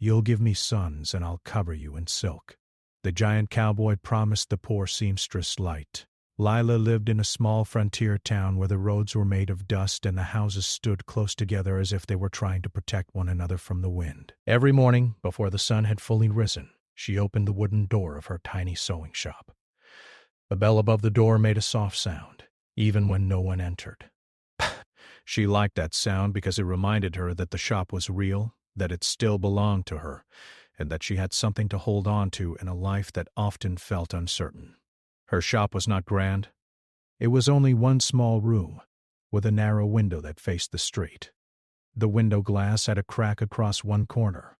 "You'll give me sons, and I'll cover you in silk." The giant cowboy promised the poor seamstress light. Lila lived in a small frontier town where the roads were made of dust and the houses stood close together as if they were trying to protect one another from the wind. Every morning, before the sun had fully risen, she opened the wooden door of her tiny sewing shop. The bell above the door made a soft sound, even when no one entered. She liked that sound because it reminded her that the shop was real, that it still belonged to her, and that she had something to hold on to in a life that often felt uncertain. Her shop was not grand. It was only one small room, with a narrow window that faced the street. The window glass had a crack across one corner,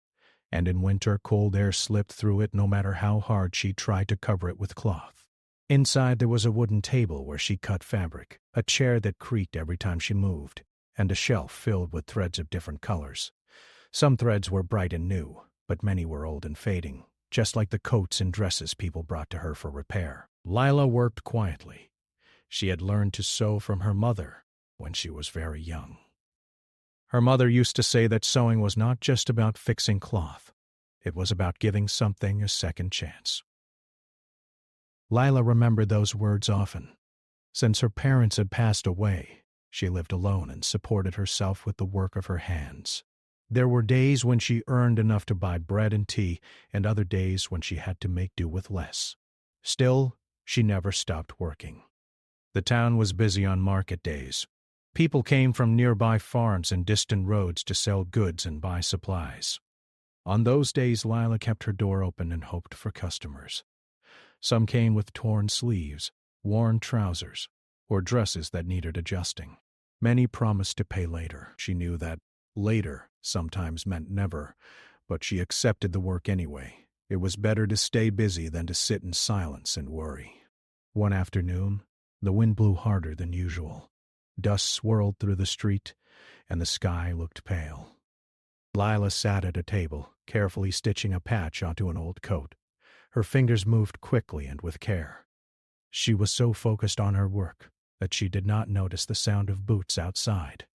and in winter cold air slipped through it no matter how hard she tried to cover it with cloth. Inside there was a wooden table where she cut fabric, a chair that creaked every time she moved, and a shelf filled with threads of different colors. Some threads were bright and new, but many were old and fading, just like the coats and dresses people brought to her for repair. Lila worked quietly. She had learned to sew from her mother when she was very young. Her mother used to say that sewing was not just about fixing cloth. It was about giving something a second chance. Lila remembered those words often. Since her parents had passed away, she lived alone and supported herself with the work of her hands. There were days when she earned enough to buy bread and tea, and other days when she had to make do with less. Still, she never stopped working. The town was busy on market days. People came from nearby farms and distant roads to sell goods and buy supplies. On those days, Lila kept her door open and hoped for customers. Some came with torn sleeves, worn trousers, or dresses that needed adjusting. Many promised to pay later. She knew that later sometimes meant never, but she accepted the work anyway. It was better to stay busy than to sit in silence and worry. One afternoon, the wind blew harder than usual. Dust swirled through the street, and the sky looked pale. Lila sat at a table, carefully stitching a patch onto an old coat. Her fingers moved quickly and with care. She was so focused on her work that she did not notice the sound of boots outside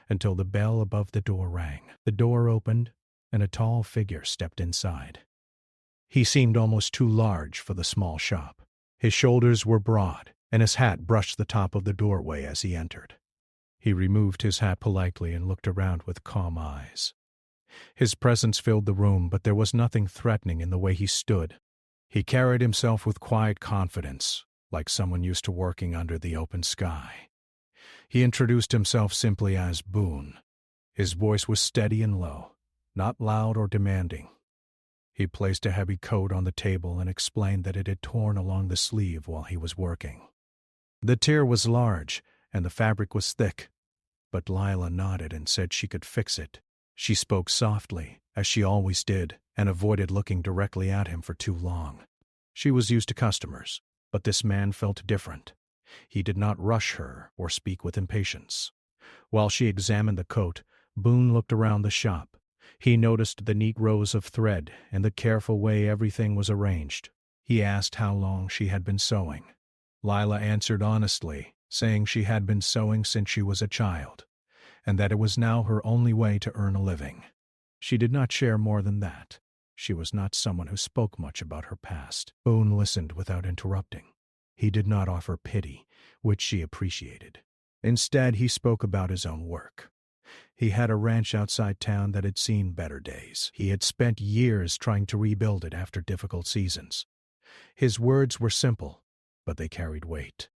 until the bell above the door rang. The door opened, and a tall figure stepped inside. He seemed almost too large for the small shop. His shoulders were broad, and his hat brushed the top of the doorway as he entered. He removed his hat politely and looked around with calm eyes. His presence filled the room, but there was nothing threatening in the way he stood. He carried himself with quiet confidence, like someone used to working under the open sky. He introduced himself simply as Boone. His voice was steady and low, not loud or demanding. He placed a heavy coat on the table and explained that it had torn along the sleeve while he was working. The tear was large, and the fabric was thick, but Lila nodded and said she could fix it. She spoke softly, as she always did, and avoided looking directly at him for too long. She was used to customers, but this man felt different. He did not rush her or speak with impatience. While she examined the coat, Boone looked around the shop. He noticed the neat rows of thread and the careful way everything was arranged. He asked how long she had been sewing. Lila answered honestly, saying she had been sewing since she was a child, and that it was now her only way to earn a living. She did not share more than that. She was not someone who spoke much about her past. Boone listened without interrupting. He did not offer pity, which she appreciated. Instead, he spoke about his own work. He had a ranch outside town that had seen better days. He had spent years trying to rebuild it after difficult seasons. His words were simple, but they carried weight.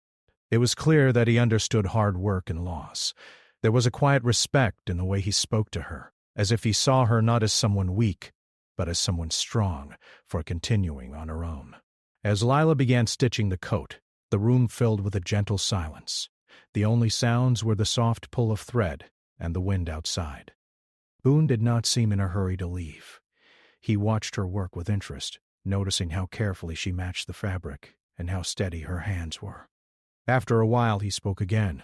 It was clear that he understood hard work and loss. There was a quiet respect in the way he spoke to her, as if he saw her not as someone weak, but as someone strong for continuing on her own. As Lila began stitching the coat, the room filled with a gentle silence. The only sounds were the soft pull of thread and the wind outside. Boone did not seem in a hurry to leave. He watched her work with interest, noticing how carefully she matched the fabric and how steady her hands were. After a while, he spoke again.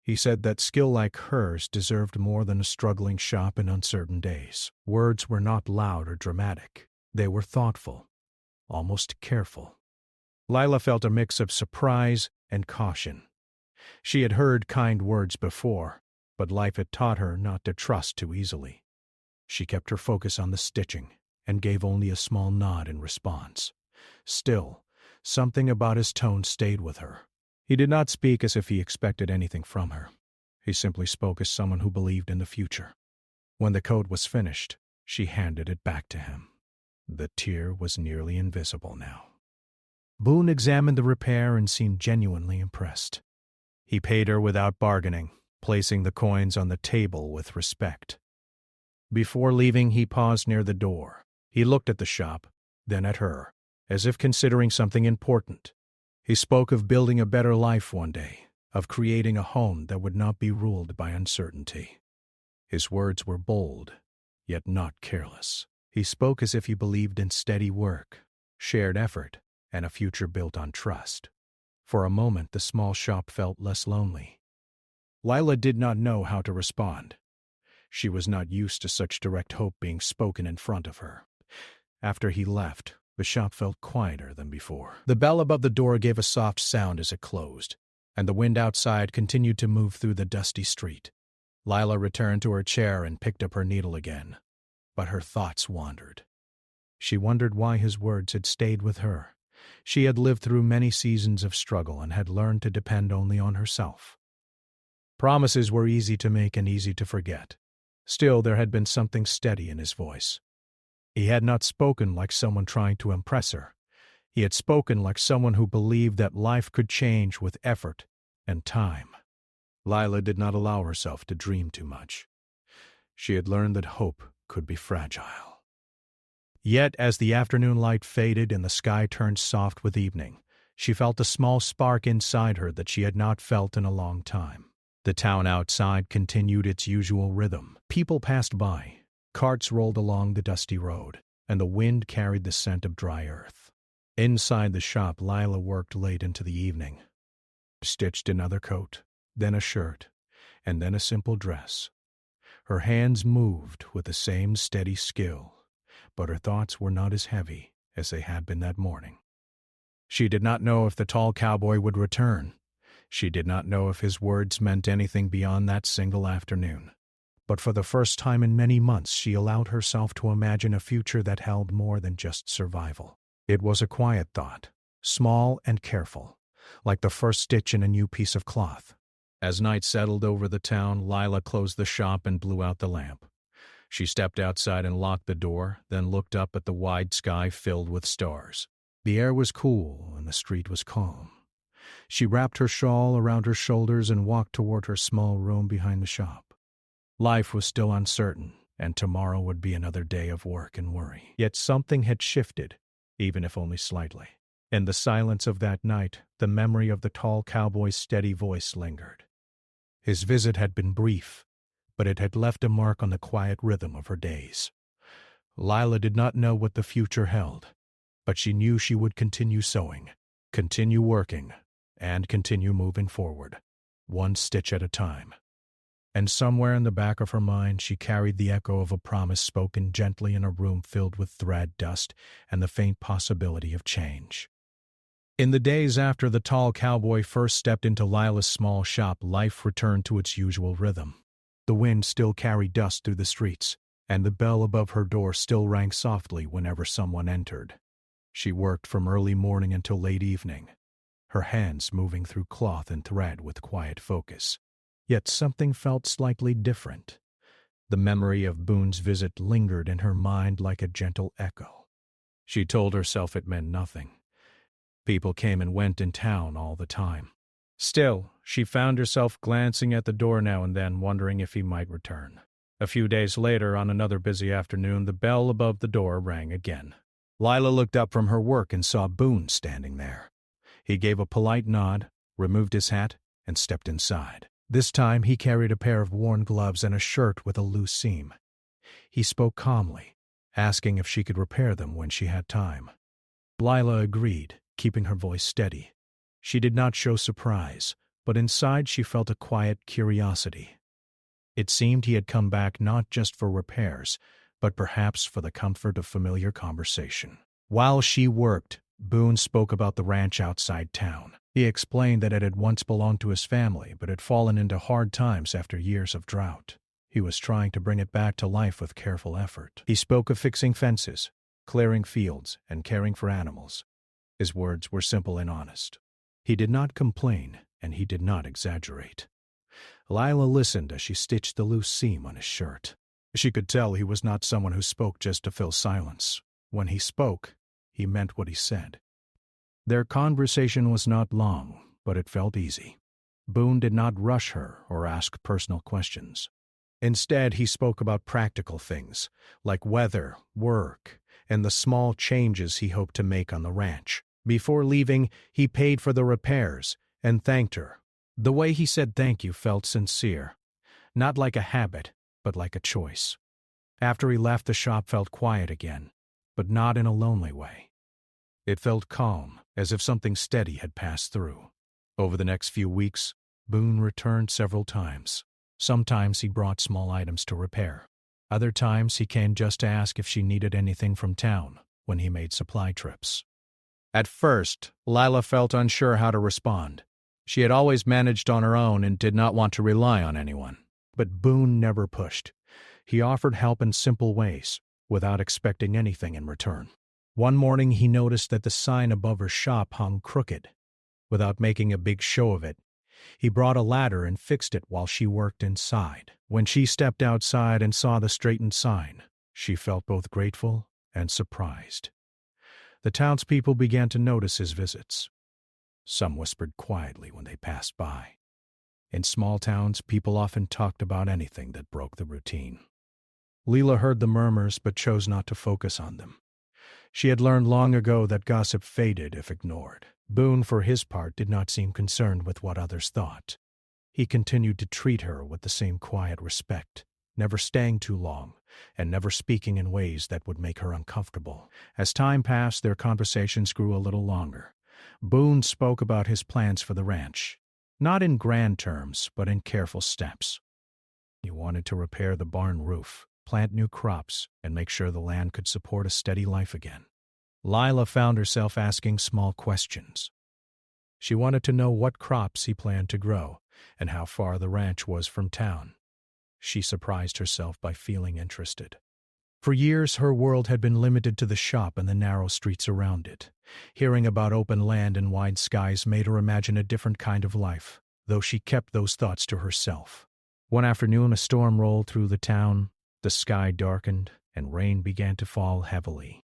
He said that skill like hers deserved more than a struggling shop in uncertain days. Words were not loud or dramatic. They were thoughtful, almost careful. Lila felt a mix of surprise and caution. She had heard kind words before, but life had taught her not to trust too easily. She kept her focus on the stitching and gave only a small nod in response. Still, something about his tone stayed with her. He did not speak as if he expected anything from her. He simply spoke as someone who believed in the future. When the coat was finished, she handed it back to him. The tear was nearly invisible now. Boone examined the repair and seemed genuinely impressed. He paid her without bargaining, placing the coins on the table with respect. Before leaving, he paused near the door. He looked at the shop, then at her, as if considering something important. He spoke of building a better life one day, of creating a home that would not be ruled by uncertainty. His words were bold, yet not careless. He spoke as if he believed in steady work, shared effort, and a future built on trust. For a moment, the small shop felt less lonely. Lila did not know how to respond. She was not used to such direct hope being spoken in front of her. After he left, the shop felt quieter than before. The bell above the door gave a soft sound as it closed, and the wind outside continued to move through the dusty street. Lila returned to her chair and picked up her needle again, but her thoughts wandered. She wondered why his words had stayed with her. She had lived through many seasons of struggle and had learned to depend only on herself. Promises were easy to make and easy to forget. Still, there had been something steady in his voice. He had not spoken like someone trying to impress her. He had spoken like someone who believed that life could change with effort and time. Lila did not allow herself to dream too much. She had learned that hope could be fragile. Yet, as the afternoon light faded and the sky turned soft with evening, she felt a small spark inside her that she had not felt in a long time. The town outside continued its usual rhythm. People passed by, carts rolled along the dusty road, and the wind carried the scent of dry earth. Inside the shop, Lila worked late into the evening. Stitched another coat, then a shirt, and then a simple dress. Her hands moved with the same steady skill, but her thoughts were not as heavy as they had been that morning. She did not know if the tall cowboy would return. She did not know if his words meant anything beyond that single afternoon. But for the first time in many months, she allowed herself to imagine a future that held more than just survival. It was a quiet thought, small and careful, like the first stitch in a new piece of cloth. As night settled over the town, Lila closed the shop and blew out the lamp. She stepped outside and locked the door, then looked up at the wide sky filled with stars. The air was cool and the street was calm. She wrapped her shawl around her shoulders and walked toward her small room behind the shop. Life was still uncertain, and tomorrow would be another day of work and worry. Yet something had shifted, even if only slightly. In the silence of that night, the memory of the tall cowboy's steady voice lingered. His visit had been brief, but it had left a mark on the quiet rhythm of her days. Lila did not know what the future held, but she knew she would continue sewing, continue working, and continue moving forward, one stitch at a time. And somewhere in the back of her mind she carried the echo of a promise spoken gently in a room filled with thread dust and the faint possibility of change. In the days after the tall cowboy first stepped into Lila's small shop, life returned to its usual rhythm. The wind still carried dust through the streets, and the bell above her door still rang softly whenever someone entered. She worked from early morning until late evening, her hands moving through cloth and thread with quiet focus. Yet something felt slightly different. The memory of Boone's visit lingered in her mind like a gentle echo. She told herself it meant nothing. People came and went in town all the time. Still, she found herself glancing at the door now and then, wondering if he might return. A few days later, on another busy afternoon, the bell above the door rang again. Lila looked up from her work and saw Boone standing there. He gave a polite nod, removed his hat, and stepped inside. This time he carried a pair of worn gloves and a shirt with a loose seam. He spoke calmly, asking if she could repair them when she had time. Lila agreed, keeping her voice steady. She did not show surprise, but inside she felt a quiet curiosity. It seemed he had come back not just for repairs, but perhaps for the comfort of familiar conversation. While she worked, Boone spoke about the ranch outside town. He explained that it had once belonged to his family, but had fallen into hard times after years of drought. He was trying to bring it back to life with careful effort. He spoke of fixing fences, clearing fields, and caring for animals. His words were simple and honest. He did not complain, and he did not exaggerate. Lila listened as she stitched the loose seam on his shirt. She could tell he was not someone who spoke just to fill silence. When he spoke, he meant what he said. Their conversation was not long, but it felt easy. Boone did not rush her or ask personal questions. Instead, he spoke about practical things, like weather, work, and the small changes he hoped to make on the ranch. Before leaving, he paid for the repairs and thanked her. The way he said thank you felt sincere, not like a habit, but like a choice. After he left, the shop felt quiet again, but not in a lonely way. It felt calm, as if something steady had passed through. Over the next few weeks, Boone returned several times. Sometimes he brought small items to repair. Other times he came just to ask if she needed anything from town when he made supply trips. At first, Lila felt unsure how to respond. She had always managed on her own and did not want to rely on anyone. But Boone never pushed. He offered help in simple ways, without expecting anything in return. One morning he noticed that the sign above her shop hung crooked. Without making a big show of it, he brought a ladder and fixed it while she worked inside. When she stepped outside and saw the straightened sign, she felt both grateful and surprised. The townspeople began to notice his visits. Some whispered quietly when they passed by. In small towns, people often talked about anything that broke the routine. Leela heard the murmurs but chose not to focus on them. She had learned long ago that gossip faded if ignored. Boone, for his part, did not seem concerned with what others thought. He continued to treat her with the same quiet respect, never staying too long, and never speaking in ways that would make her uncomfortable. As time passed, their conversations grew a little longer. Boone spoke about his plans for the ranch, not in grand terms, but in careful steps. He wanted to repair the barn roof, plant new crops, and make sure the land could support a steady life again. Lila found herself asking small questions. She wanted to know what crops he planned to grow and how far the ranch was from town. She surprised herself by feeling interested. For years, her world had been limited to the shop and the narrow streets around it. Hearing about open land and wide skies made her imagine a different kind of life, though she kept those thoughts to herself. One afternoon, a storm rolled through the town. The sky darkened, and rain began to fall heavily.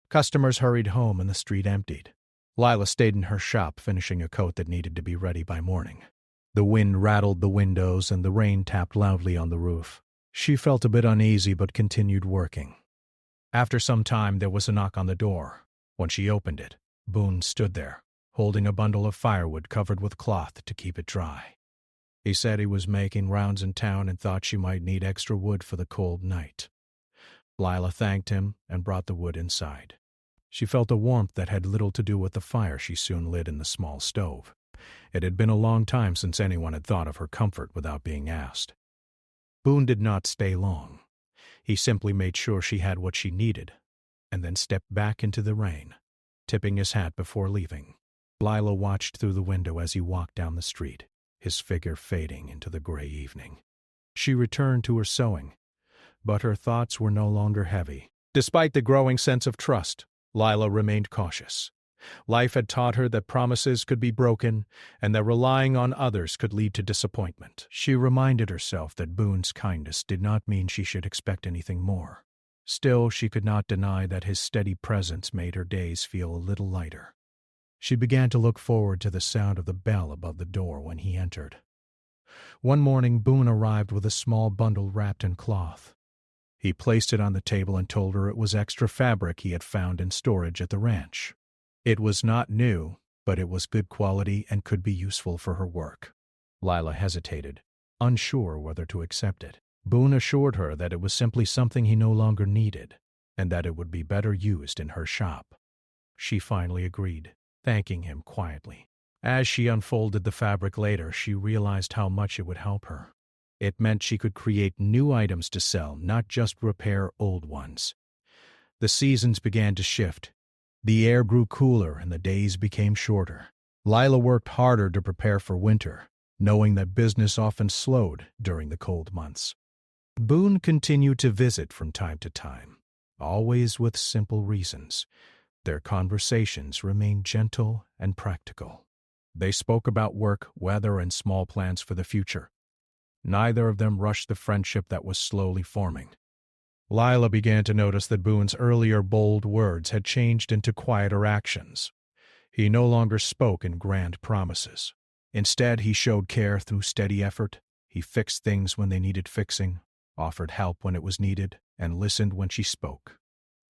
Customers hurried home and the street emptied. Lila stayed in her shop, finishing a coat that needed to be ready by morning. The wind rattled the windows and the rain tapped loudly on the roof. She felt a bit uneasy but continued working. After some time, there was a knock on the door. When she opened it, Boone stood there, holding a bundle of firewood covered with cloth to keep it dry. He said he was making rounds in town and thought she might need extra wood for the cold night. Lila thanked him and brought the wood inside. She felt a warmth that had little to do with the fire she soon lit in the small stove. It had been a long time since anyone had thought of her comfort without being asked. Boone did not stay long. He simply made sure she had what she needed, and then stepped back into the rain, tipping his hat before leaving. Lila watched through the window as he walked down the street, his figure fading into the gray evening. She returned to her sewing, but her thoughts were no longer heavy. Despite the growing sense of trust, Lila remained cautious. Life had taught her that promises could be broken and that relying on others could lead to disappointment. She reminded herself that Boone's kindness did not mean she should expect anything more. Still, she could not deny that his steady presence made her days feel a little lighter. She began to look forward to the sound of the bell above the door when he entered. One morning, Boone arrived with a small bundle wrapped in cloth. He placed it on the table and told her it was extra fabric he had found in storage at the ranch. It was not new, but it was good quality and could be useful for her work. Lila hesitated, unsure whether to accept it. Boone assured her that it was simply something he no longer needed, and that it would be better used in her shop. She finally agreed, thanking him quietly. As she unfolded the fabric later, she realized how much it would help her. It meant she could create new items to sell, not just repair old ones. The seasons began to shift. The air grew cooler and the days became shorter. Lila worked harder to prepare for winter, knowing that business often slowed during the cold months. Boone continued to visit from time to time, always with simple reasons. Their conversations remained gentle and practical. They spoke about work, weather, and small plans for the future. Neither of them rushed the friendship that was slowly forming. Lila began to notice that Boone's earlier bold words had changed into quieter actions. He no longer spoke in grand promises. Instead, he showed care through steady effort. He fixed things when they needed fixing, offered help when it was needed, and listened when she spoke.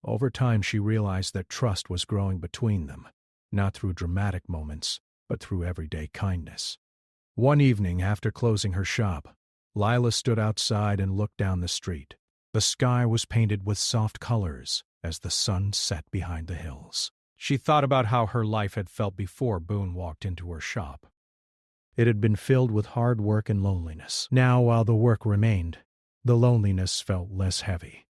Over time, she realized that trust was growing between them, not through dramatic moments, but through everyday kindness. One evening, after closing her shop, Lila stood outside and looked down the street. The sky was painted with soft colors as the sun set behind the hills. She thought about how her life had felt before Boone walked into her shop. It had been filled with hard work and loneliness. Now, while the work remained, the loneliness felt less heavy.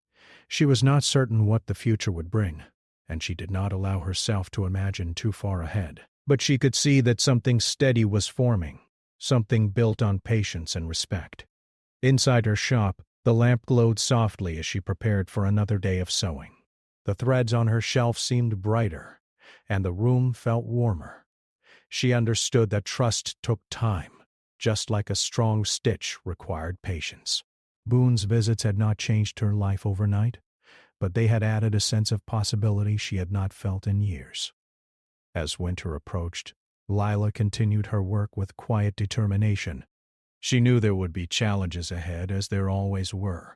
She was not certain what the future would bring, and she did not allow herself to imagine too far ahead. But she could see that something steady was forming, something built on patience and respect. Inside her shop, the lamp glowed softly as she prepared for another day of sewing. The threads on her shelf seemed brighter, and the room felt warmer. She understood that trust took time, just like a strong stitch required patience. Boone's visits had not changed her life overnight, but they had added a sense of possibility she had not felt in years. As winter approached, Lila continued her work with quiet determination. She knew there would be challenges ahead, as there always were,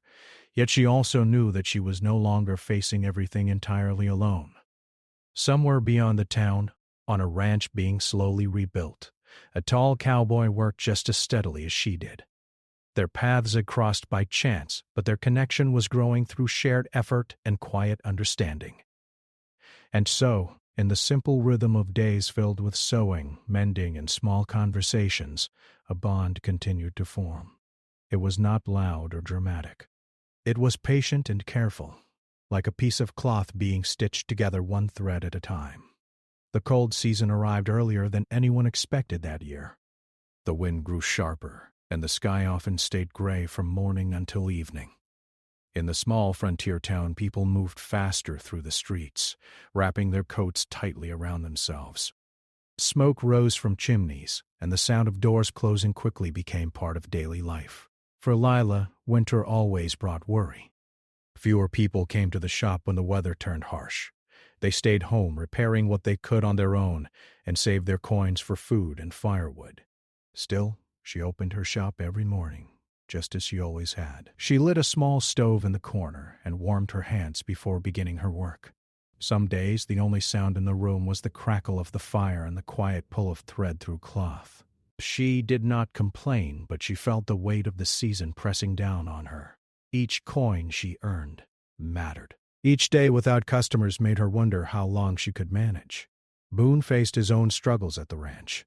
yet she also knew that she was no longer facing everything entirely alone. Somewhere beyond the town, on a ranch being slowly rebuilt, a tall cowboy worked just as steadily as she did. Their paths had crossed by chance, but their connection was growing through shared effort and quiet understanding. And so, in the simple rhythm of days filled with sewing, mending, and small conversations, a bond continued to form. It was not loud or dramatic. It was patient and careful, like a piece of cloth being stitched together one thread at a time. The cold season arrived earlier than anyone expected that year. The wind grew sharper, and the sky often stayed gray from morning until evening. In the small frontier town, people moved faster through the streets, wrapping their coats tightly around themselves. Smoke rose from chimneys, and the sound of doors closing quickly became part of daily life. For Lila, winter always brought worry. Fewer people came to the shop when the weather turned harsh. They stayed home, repairing what they could on their own, and saved their coins for food and firewood. Still, she opened her shop every morning, just as she always had. She lit a small stove in the corner and warmed her hands before beginning her work. Some days, the only sound in the room was the crackle of the fire and the quiet pull of thread through cloth. She did not complain, but she felt the weight of the season pressing down on her. Each coin she earned mattered. Each day without customers made her wonder how long she could manage. Boone faced his own struggles at the ranch.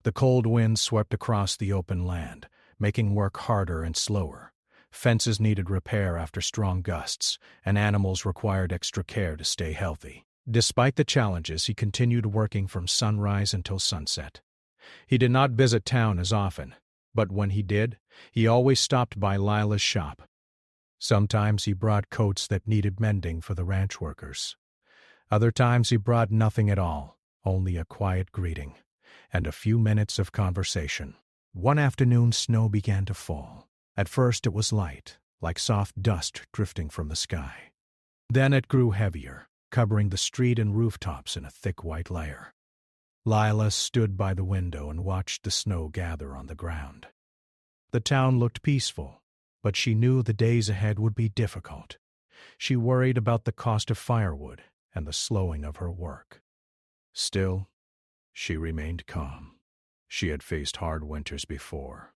The cold wind swept across the open land, making work harder and slower. Fences needed repair after strong gusts, and animals required extra care to stay healthy. Despite the challenges, he continued working from sunrise until sunset. He did not visit town as often, but when he did, he always stopped by Lila's shop. Sometimes he brought coats that needed mending for the ranch workers. Other times he brought nothing at all, only a quiet greeting and a few minutes of conversation. One afternoon, snow began to fall. At first it was light, like soft dust drifting from the sky. Then it grew heavier, covering the street and rooftops in a thick white layer. Lila stood by the window and watched the snow gather on the ground. The town looked peaceful, but she knew the days ahead would be difficult. She worried about the cost of firewood and the slowing of her work. Still, she remained calm. She had faced hard winters before.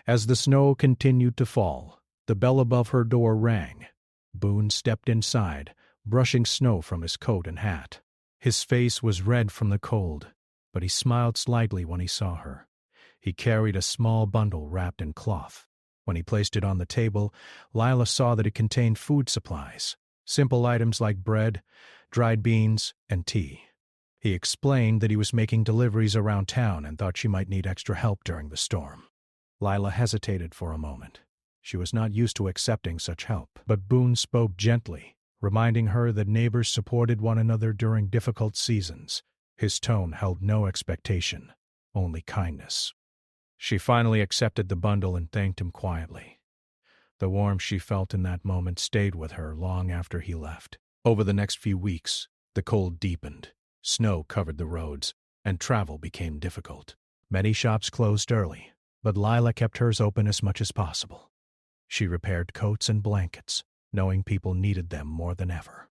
As the snow continued to fall, the bell above her door rang. Boone stepped inside, brushing snow from his coat and hat. His face was red from the cold, but he smiled slightly when he saw her. He carried a small bundle wrapped in cloth. When he placed it on the table, Lila saw that it contained food supplies, simple items like bread, dried beans, and tea. He explained that he was making deliveries around town and thought she might need extra help during the storm. Lila hesitated for a moment. She was not used to accepting such help. But Boone spoke gently, reminding her that neighbors supported one another during difficult seasons. His tone held no expectation, only kindness. She finally accepted the bundle and thanked him quietly. The warmth she felt in that moment stayed with her long after he left. Over the next few weeks, the cold deepened, snow covered the roads, and travel became difficult. Many shops closed early, but Lila kept hers open as much as possible. She repaired coats and blankets, knowing people needed them more than ever.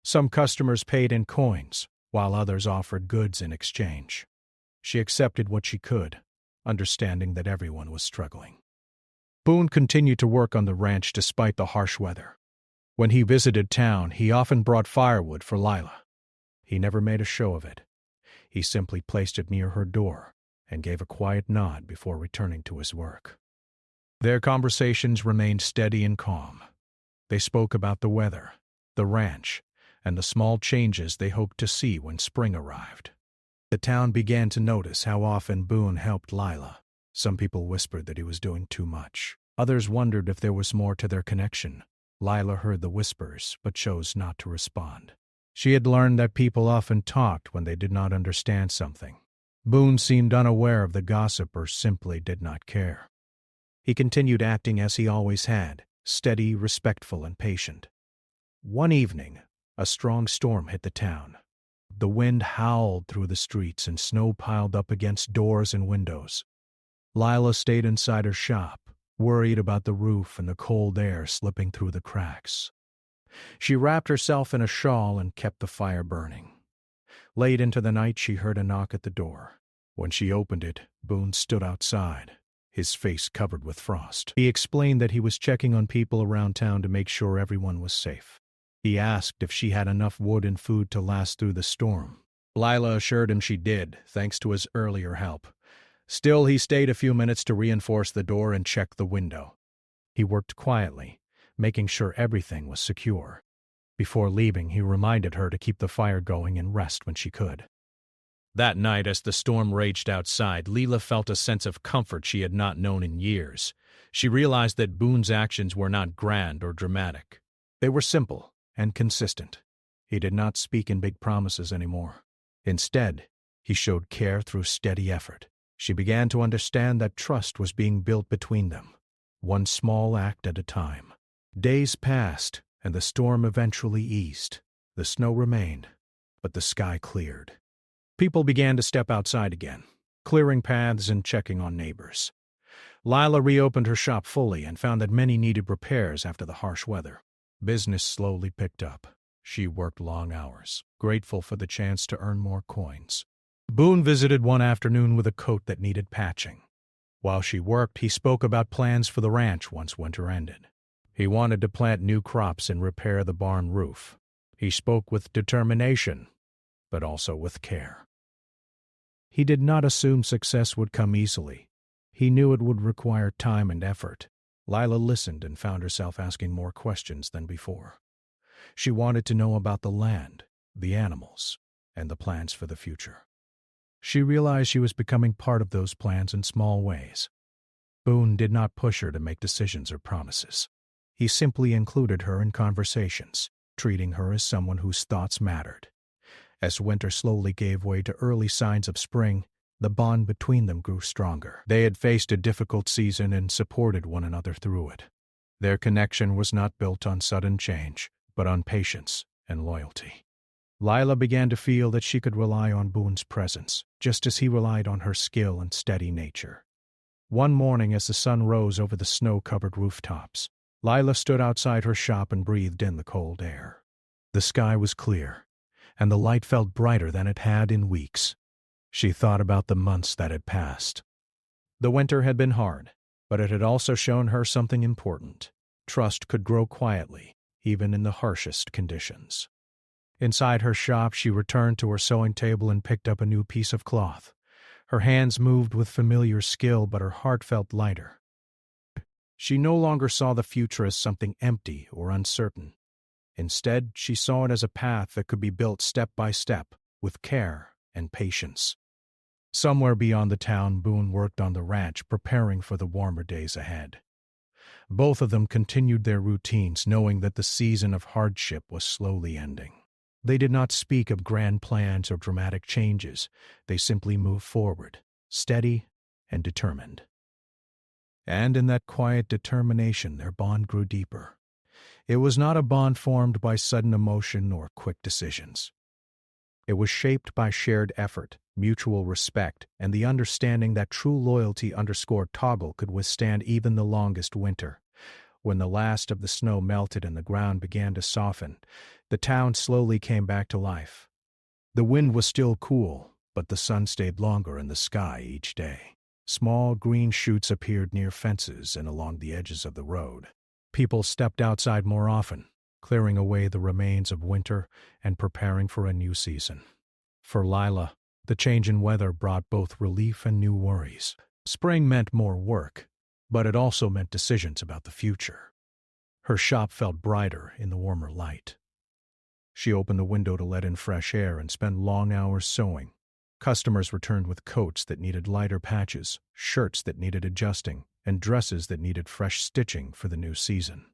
Some customers paid in coins, while others offered goods in exchange. She accepted what she could, understanding that everyone was struggling. Boone continued to work on the ranch despite the harsh weather. When he visited town, he often brought firewood for Lila. He never made a show of it. He simply placed it near her door and gave a quiet nod before returning to his work. Their conversations remained steady and calm. They spoke about the weather, the ranch, and the small changes they hoped to see when spring arrived. The town began to notice how often Boone helped Lila. Some people whispered that he was doing too much. Others wondered if there was more to their connection. Lila heard the whispers, but chose not to respond. She had learned that people often talked when they did not understand something. Boone seemed unaware of the gossip or simply did not care. He continued acting as he always had, steady, respectful, and patient. One evening, a strong storm hit the town. The wind howled through the streets and snow piled up against doors and windows. Lila stayed inside her shop, worried about the roof and the cold air slipping through the cracks. She wrapped herself in a shawl and kept the fire burning. Late into the night, she heard a knock at the door. When she opened it, Boone stood outside, his face covered with frost. He explained that he was checking on people around town to make sure everyone was safe. He asked if she had enough wood and food to last through the storm. Lila assured him she did, thanks to his earlier help. Still, he stayed a few minutes to reinforce the door and check the window. He worked quietly, making sure everything was secure. Before leaving, he reminded her to keep the fire going and rest when she could. That night, as the storm raged outside, Lila felt a sense of comfort she had not known in years. She realized that Boone's actions were not grand or dramatic. They were simple and consistent. He did not speak in big promises anymore. Instead, he showed care through steady effort. She began to understand that trust was being built between them, one small act at a time. Days passed, and the storm eventually eased. The snow remained, but the sky cleared. People began to step outside again, clearing paths and checking on neighbors. Lila reopened her shop fully and found that many needed repairs after the harsh weather. Business slowly picked up. She worked long hours, grateful for the chance to earn more coins. Boone visited one afternoon with a coat that needed patching. While she worked, he spoke about plans for the ranch once winter ended. He wanted to plant new crops and repair the barn roof. He spoke with determination, but also with care. He did not assume success would come easily. He knew it would require time and effort. Lila listened and found herself asking more questions than before. She wanted to know about the land, the animals, and the plans for the future. She realized she was becoming part of those plans in small ways. Boone did not push her to make decisions or promises. He simply included her in conversations, treating her as someone whose thoughts mattered. As winter slowly gave way to early signs of spring, the bond between them grew stronger. They had faced a difficult season and supported one another through it. Their connection was not built on sudden change, but on patience and loyalty. Lila began to feel that she could rely on Boone's presence, just as he relied on her skill and steady nature. One morning, as the sun rose over the snow-covered rooftops, Lila stood outside her shop and breathed in the cold air. The sky was clear, and the light felt brighter than it had in weeks. She thought about the months that had passed. The winter had been hard, but it had also shown her something important. Trust could grow quietly, even in the harshest conditions. Inside her shop, she returned to her sewing table and picked up a new piece of cloth. Her hands moved with familiar skill, but her heart felt lighter. She no longer saw the future as something empty or uncertain. Instead, she saw it as a path that could be built step by step, with care and patience. Somewhere beyond the town, Boone worked on the ranch, preparing for the warmer days ahead. Both of them continued their routines, knowing that the season of hardship was slowly ending. They did not speak of grand plans or dramatic changes. They simply moved forward, steady and determined. And in that quiet determination, their bond grew deeper. It was not a bond formed by sudden emotion or quick decisions. It was shaped by shared effort, mutual respect, and the understanding that true loyalty underscored toggle could withstand even the longest winter. When the last of the snow melted and the ground began to soften, the town slowly came back to life. The wind was still cool, but the sun stayed longer in the sky each day. Small green shoots appeared near fences and along the edges of the road. People stepped outside more often, clearing away the remains of winter and preparing for a new season. For Lila, the change in weather brought both relief and new worries. Spring meant more work, but it also meant decisions about the future. Her shop felt brighter in the warmer light. She opened the window to let in fresh air and spent long hours sewing. Customers returned with coats that needed lighter patches, shirts that needed adjusting, and dresses that needed fresh stitching for the new season.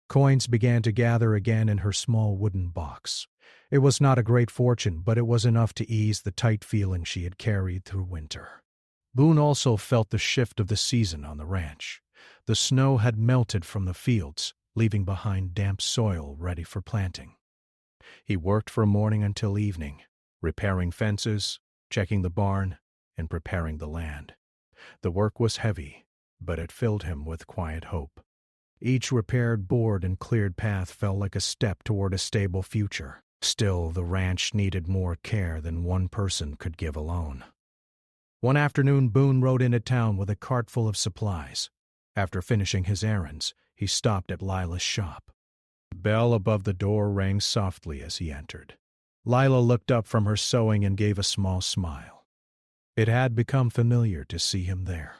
Coins began to gather again in her small wooden box. It was not a great fortune, but it was enough to ease the tight feeling she had carried through winter. Boone also felt the shift of the season on the ranch. The snow had melted from the fields, leaving behind damp soil ready for planting. He worked from morning until evening, repairing fences, checking the barn, and preparing the land. The work was heavy, but it filled him with quiet hope. Each repaired board and cleared path felt like a step toward a stable future. Still, the ranch needed more care than one person could give alone. One afternoon, Boone rode into town with a cart full of supplies. After finishing his errands, he stopped at Lila's shop. The bell above the door rang softly as he entered. Lila looked up from her sewing and gave a small smile. It had become familiar to see him there,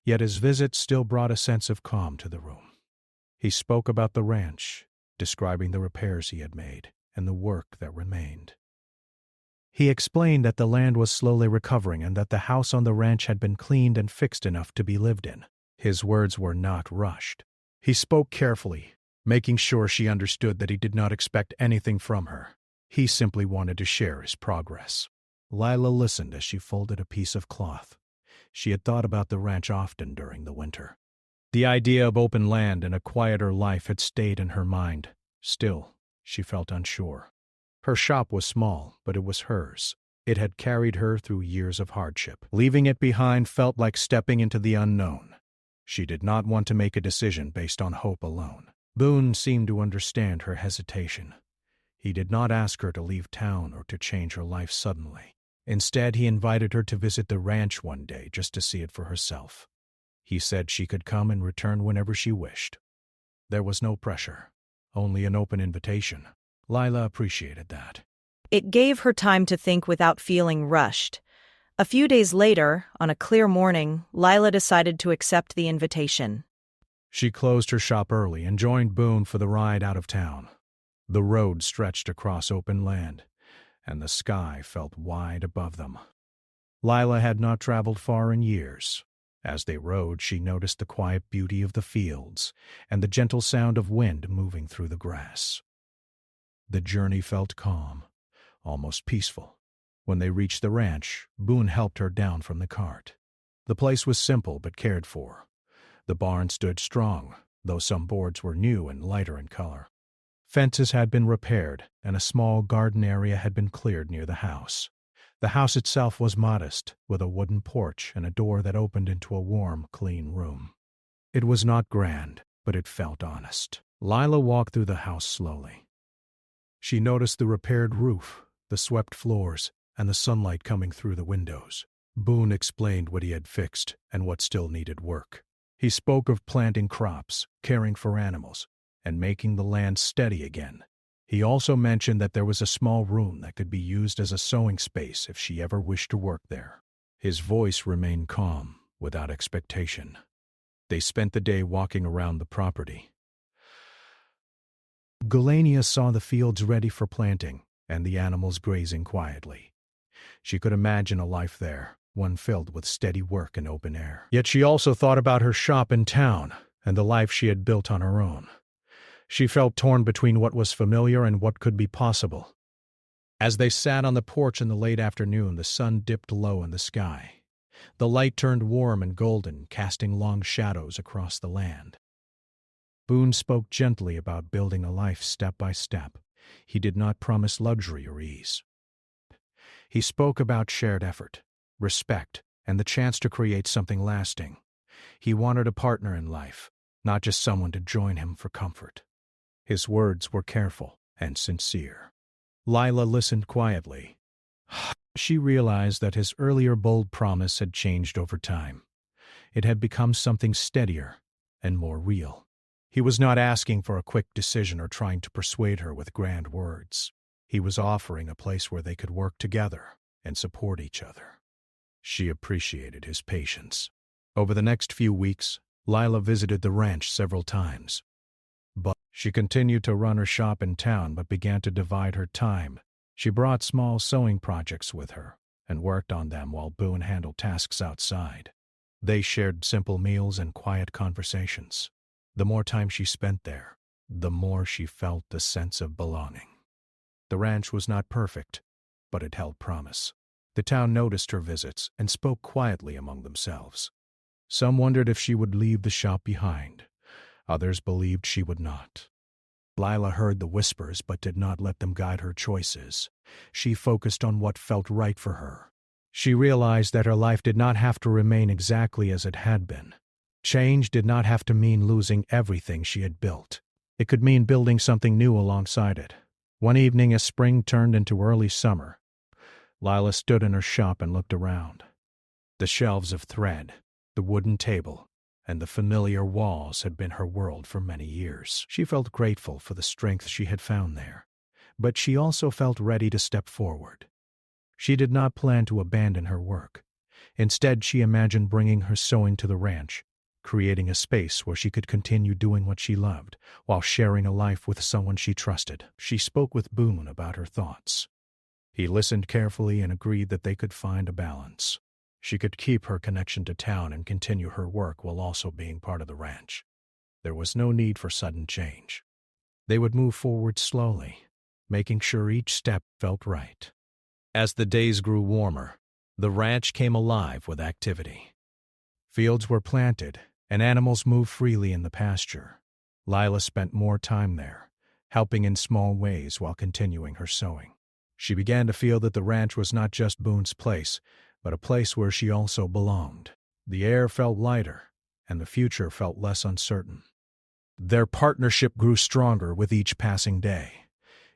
yet his visit still brought a sense of calm to the room. He spoke about the ranch, describing the repairs he had made and the work that remained. He explained that the land was slowly recovering and that the house on the ranch had been cleaned and fixed enough to be lived in. His words were not rushed. He spoke carefully, making sure she understood that he did not expect anything from her. He simply wanted to share his progress. Lila listened as she folded a piece of cloth. She had thought about the ranch often during the winter. The idea of open land and a quieter life had stayed in her mind. Still, she felt unsure. Her shop was small, but it was hers. It had carried her through years of hardship. Leaving it behind felt like stepping into the unknown. She did not want to make a decision based on hope alone. Boone seemed to understand her hesitation. He did not ask her to leave town or to change her life suddenly. Instead, he invited her to visit the ranch one day just to see it for herself. He said she could come and return whenever she wished. There was no pressure, only an open invitation. Lila appreciated that. It gave her time to think without feeling rushed. A few days later, on a clear morning, Lila decided to accept the invitation. She closed her shop early and joined Boone for the ride out of town. The road stretched across open land, and the sky felt wide above them. Lila had not traveled far in years. As they rode, she noticed the quiet beauty of the fields and the gentle sound of wind moving through the grass. The journey felt calm, almost peaceful. When they reached the ranch, Boone helped her down from the cart. The place was simple but cared for. The barn stood strong, though some boards were new and lighter in color. Fences had been repaired, and a small garden area had been cleared near the house. The house itself was modest, with a wooden porch and a door that opened into a warm, clean room. It was not grand, but it felt honest. Lila walked through the house slowly. She noticed the repaired roof, the swept floors, and the sunlight coming through the windows. Boone explained what he had fixed and what still needed work. He spoke of planting crops, caring for animals, and making the land steady again. He also mentioned that there was a small room that could be used as a sewing space if she ever wished to work there. His voice remained calm, without expectation. They spent the day walking around the property. Galania saw the fields ready for planting and the animals grazing quietly. She could imagine a life there, one filled with steady work and open air. Yet she also thought about her shop in town and the life she had built on her own. She felt torn between what was familiar and what could be possible. As they sat on the porch in the late afternoon, the sun dipped low in the sky. The light turned warm and golden, casting long shadows across the land. Boone spoke gently about building a life step by step. He did not promise luxury or ease. He spoke about shared effort, respect, and the chance to create something lasting. He wanted a partner in life, not just someone to join him for comfort. His words were careful and sincere. Lila listened quietly. She realized that his earlier bold promise had changed over time. It had become something steadier and more real. He was not asking for a quick decision or trying to persuade her with grand words. He was offering a place where they could work together and support each other. She appreciated his patience. Over the next few weeks, Lila visited the ranch several times. But she continued to run her shop in town but began to divide her time. She brought small sewing projects with her and worked on them while Boone handled tasks outside. They shared simple meals and quiet conversations. The more time she spent there, the more she felt the sense of belonging. The ranch was not perfect, but it held promise. The town noticed her visits and spoke quietly among themselves. Some wondered if she would leave the shop behind. Others believed she would not. Lila heard the whispers but did not let them guide her choices. She focused on what felt right for her. She realized that her life did not have to remain exactly as it had been. Change did not have to mean losing everything she had built. It could mean building something new alongside it. One evening as spring turned into early summer, Lila stood in her shop and looked around. The shelves of thread, the wooden table, and the familiar walls had been her world for many years. She felt grateful for the strength she had found there, but she also felt ready to step forward. She did not plan to abandon her work. Instead, she imagined bringing her sewing to the ranch, creating a space where she could continue doing what she loved while sharing a life with someone she trusted. She spoke with Boone about her thoughts. He listened carefully and agreed that they could find a balance. She could keep her connection to town and continue her work while also being part of the ranch. There was no need for sudden change. They would move forward slowly, making sure each step felt right. As the days grew warmer, the ranch came alive with activity. Fields were planted, and animals moved freely in the pasture. Lila spent more time there, helping in small ways while continuing her sewing. She began to feel that the ranch was not just Boone's place, but a place where she also belonged. The air felt lighter, and the future felt less uncertain. Their partnership grew stronger with each passing day.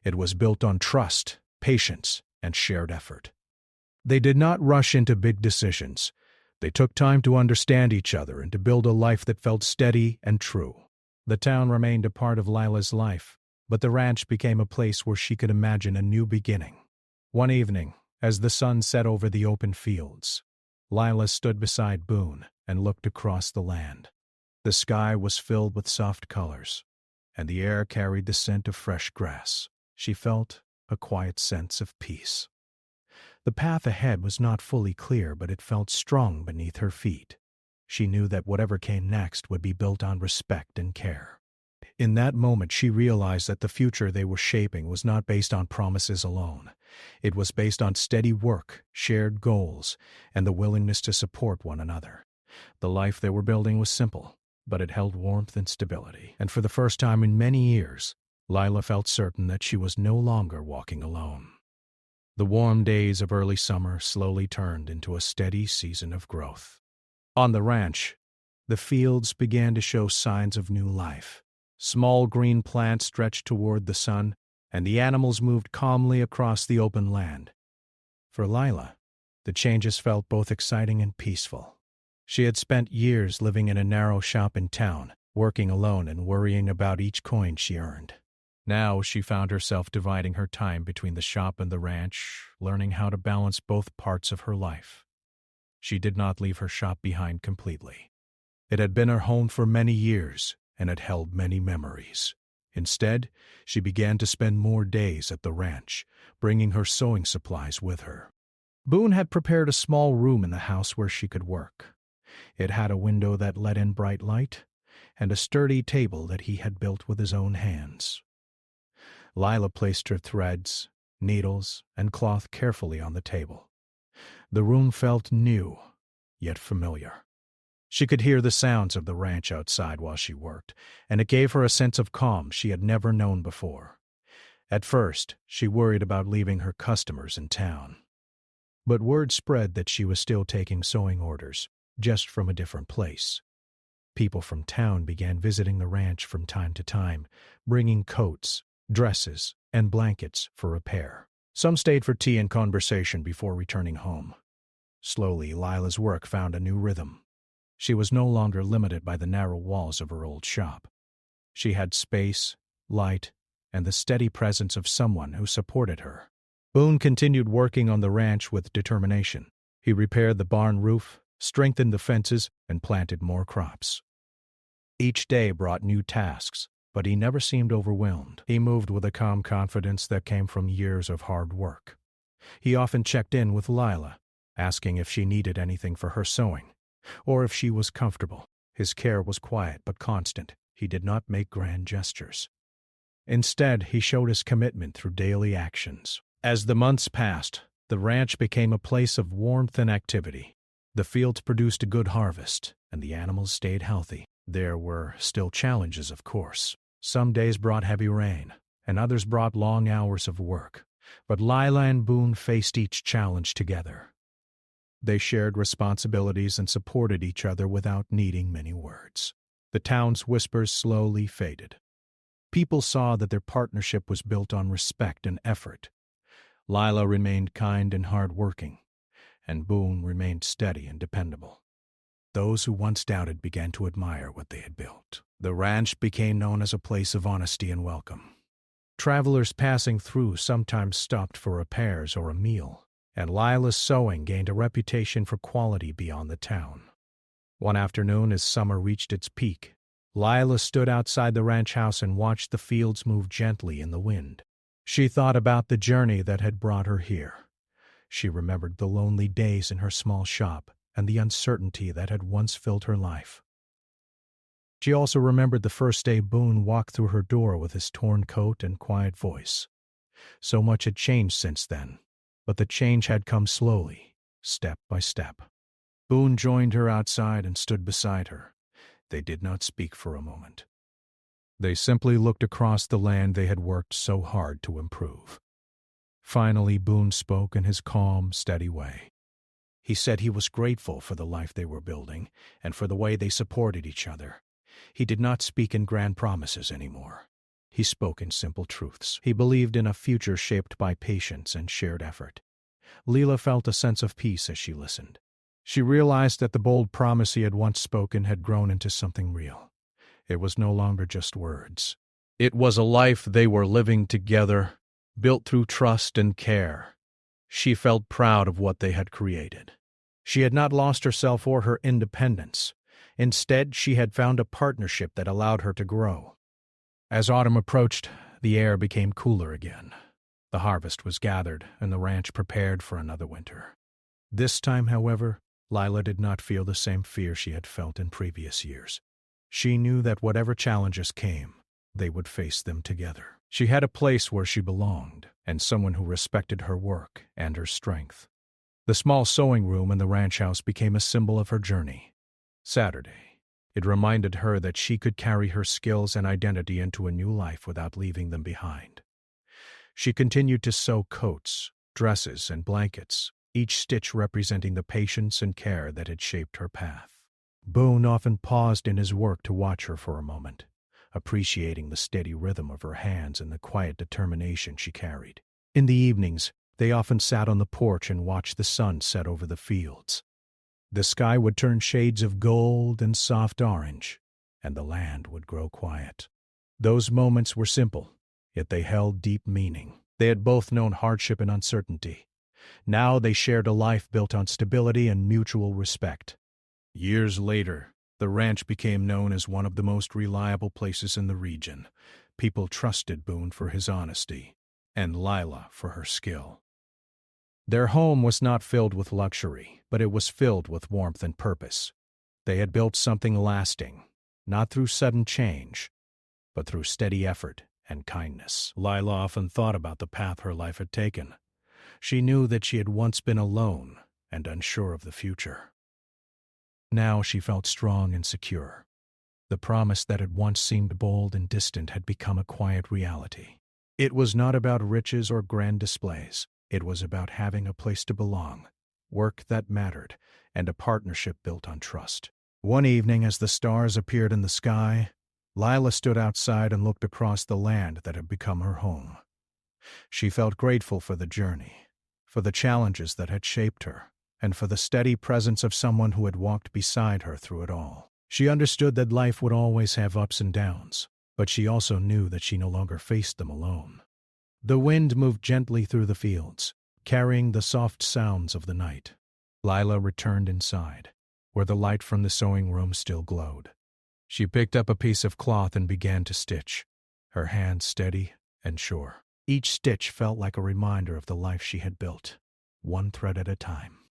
It was built on trust, patience, and shared effort. They did not rush into big decisions. They took time to understand each other and to build a life that felt steady and true. The town remained a part of Lila's life, but the ranch became a place where she could imagine a new beginning. One evening, as the sun set over the open fields, Lila stood beside Boone and looked across the land. The sky was filled with soft colors, and the air carried the scent of fresh grass. She felt a quiet sense of peace. The path ahead was not fully clear, but it felt strong beneath her feet. She knew that whatever came next would be built on respect and care. In that moment, she realized that the future they were shaping was not based on promises alone. It was based on steady work, shared goals, and the willingness to support one another. The life they were building was simple, but it held warmth and stability. And for the first time in many years, Lila felt certain that she was no longer walking alone. The warm days of early summer slowly turned into a steady season of growth. On the ranch, the fields began to show signs of new life. Small green plants stretched toward the sun, and the animals moved calmly across the open land. For Lila, the changes felt both exciting and peaceful. She had spent years living in a narrow shop in town, working alone and worrying about each coin she earned. Now she found herself dividing her time between the shop and the ranch, learning how to balance both parts of her life. She did not leave her shop behind completely. It had been her home for many years, and had held many memories. Instead, she began to spend more days at the ranch, bringing her sewing supplies with her. Boone had prepared a small room in the house where she could work. It had a window that let in bright light, and a sturdy table that he had built with his own hands. Lila placed her threads, needles, and cloth carefully on the table. The room felt new, yet familiar. She could hear the sounds of the ranch outside while she worked, and it gave her a sense of calm she had never known before. At first, she worried about leaving her customers in town. But word spread that she was still taking sewing orders, just from a different place. People from town began visiting the ranch from time to time, bringing coats, dresses, and blankets for repair. Some stayed for tea and conversation before returning home. Slowly, Lila's work found a new rhythm. She was no longer limited by the narrow walls of her old shop. She had space, light, and the steady presence of someone who supported her. Boone continued working on the ranch with determination. He repaired the barn roof, strengthened the fences, and planted more crops. Each day brought new tasks, but he never seemed overwhelmed. He moved with a calm confidence that came from years of hard work. He often checked in with Lila, asking if she needed anything for her sewing, or if she was comfortable. His care was quiet but constant. He did not make grand gestures. Instead, he showed his commitment through daily actions. As the months passed, the ranch became a place of warmth and activity. The fields produced a good harvest, and the animals stayed healthy. There were still challenges, of course. Some days brought heavy rain, and others brought long hours of work. But Lila and Boone faced each challenge together. They shared responsibilities and supported each other without needing many words. The town's whispers slowly faded. People saw that their partnership was built on respect and effort. Lila remained kind and hard-working, and Boone remained steady and dependable. Those who once doubted began to admire what they had built. The ranch became known as a place of honesty and welcome. Travelers passing through sometimes stopped for repairs or a meal, and Lila's sewing gained a reputation for quality beyond the town. One afternoon, as summer reached its peak, Lila stood outside the ranch house and watched the fields move gently in the wind. She thought about the journey that had brought her here. She remembered the lonely days in her small shop and the uncertainty that had once filled her life. She also remembered the first day Boone walked through her door with his torn coat and quiet voice. So much had changed since then, but the change had come slowly, step by step. Boone joined her outside and stood beside her. They did not speak for a moment. They simply looked across the land they had worked so hard to improve. Finally, Boone spoke in his calm, steady way. He said he was grateful for the life they were building and for the way they supported each other. He did not speak in grand promises anymore. He spoke in simple truths. He believed in a future shaped by patience and shared effort. Lila felt a sense of peace as she listened. She realized that the bold promise he had once spoken had grown into something real. It was no longer just words. It was a life they were living together, built through trust and care. She felt proud of what they had created. She had not lost herself or her independence. Instead, she had found a partnership that allowed her to grow. As autumn approached, the air became cooler again. The harvest was gathered, and the ranch prepared for another winter. This time, however, Lila did not feel the same fear she had felt in previous years. She knew that whatever challenges came, they would face them together. She had a place where she belonged, and someone who respected her work and her strength. The small sewing room in the ranch house became a symbol of her journey. Saturday. It reminded her that she could carry her skills and identity into a new life without leaving them behind. She continued to sew coats, dresses, and blankets, each stitch representing the patience and care that had shaped her path. Boone often paused in his work to watch her for a moment, appreciating the steady rhythm of her hands and the quiet determination she carried. In the evenings, they often sat on the porch and watched the sun set over the fields. The sky would turn shades of gold and soft orange, and the land would grow quiet. Those moments were simple, yet they held deep meaning. They had both known hardship and uncertainty. Now they shared a life built on stability and mutual respect. Years later, the ranch became known as one of the most reliable places in the region. People trusted Boone for his honesty, and Lila for her skill. Their home was not filled with luxury, but it was filled with warmth and purpose. They had built something lasting, not through sudden change, but through steady effort and kindness. Lila often thought about the path her life had taken. She knew that she had once been alone and unsure of the future. Now she felt strong and secure. The promise that had once seemed bold and distant had become a quiet reality. It was not about riches or grand displays. It was about having a place to belong, work that mattered, and a partnership built on trust. One evening, as the stars appeared in the sky, Lila stood outside and looked across the land that had become her home. She felt grateful for the journey, for the challenges that had shaped her, and for the steady presence of someone who had walked beside her through it all. She understood that life would always have ups and downs, but she also knew that she no longer faced them alone. The wind moved gently through the fields, carrying the soft sounds of the night. Lila returned inside, where the light from the sewing room still glowed. She picked up a piece of cloth and began to stitch, her hands steady and sure. Each stitch felt like a reminder of the life she had built, one thread at a time.